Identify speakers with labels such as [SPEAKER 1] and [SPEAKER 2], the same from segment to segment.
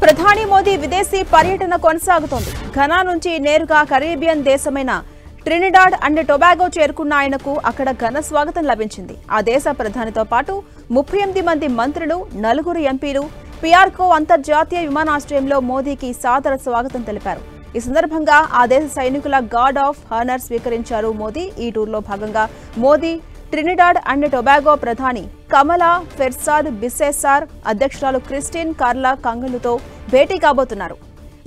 [SPEAKER 1] ప్రధాని మోదీ విదేశీ పర్యటన కొనసాగుతోంది. ఘనా నుంచి నేరుగా కరీబియన్ దేశమైన ట్రినిడాడ్ అండ్ టొబాగో చేరుకున్న ఆయనకు అక్కడ ఘన స్వాగతం లభించింది. ఆ దేశ ప్రధానితో పాటు 38 మంది మంత్రులు, 4 ఎంపీలు పియార్కో అంతర్జాతీయ విమానాశ్రయంలో మోదీకి సాదర స్వాగతం తెలిపారు. ఈ సందర్భంగా ఆ దేశ సైనికుల గార్డ్ ఆఫ్ హానర్ స్వీకరించారు మోదీ. ఈ టూర్లో భాగంగా మోదీ ట్రినిడాడ్ అండ్ టొబాగో ప్రధాని కమలా ఫెర్సాద్ బిసెసార్, అధ్యక్షురాలు క్రిస్టిన్ కార్లా కంగలుతో భేటీ కాబోతున్నారు.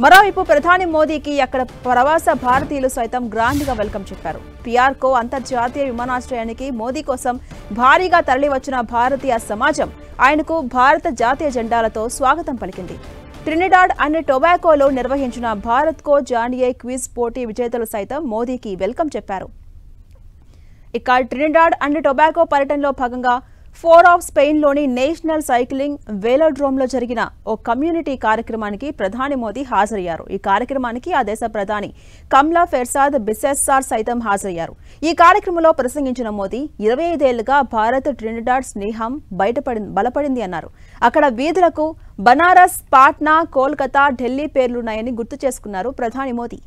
[SPEAKER 1] మరోవైపు ప్రధాని మోదీకి అక్కడ ప్రవాస భారతీయులు సైతం గ్రాండ్గా వెల్కమ్ చెప్పారు. పియార్కో అంతర్జాతీయ విమానాశ్రయానికి మోదీ కోసం భారీగా తరలివచ్చిన భారతీయ సమాజం ఆయనకు భారత జాతీయ జెండాలతో స్వాగతం పలికింది. ట్రినిడాడ్ అండ్ టొబాగోలో నిర్వహించిన భారత్ కో జానియే క్విజ్ పోటీ విజేతలు సైతం మోదీకి వెల్కమ్ చెప్పారు. ఇక ట్రినిడాడ్ అండ్ టొబాగో పర్యటనలో భాగంగా 4 ఆఫ్ స్పెయిన్లోని నేషనల్ సైక్లింగ్ వేలోడ్రోమ్లో జరిగిన ఓ కమ్యూనిటీ కార్యక్రమానికి ప్రధాని మోదీ హాజరయ్యారు. ఈ కార్యక్రమానికి ఆ దేశ ప్రధాని కమలా ఫెర్సాద్ బిసెసార్ సైతం హాజరయ్యారు. ఈ కార్యక్రమంలో ప్రసంగించిన మోదీ 25 ఏళ్లుగా భారత్ ట్రినిడాడ్ స్నేహం బలపడింది అన్నారు. అక్కడ వీధులకు బనారస్, పాట్నా, కోల్కతా, ఢిల్లీ పేర్లున్నాయని గుర్తు చేసుకున్నారు ప్రధాని మోదీ.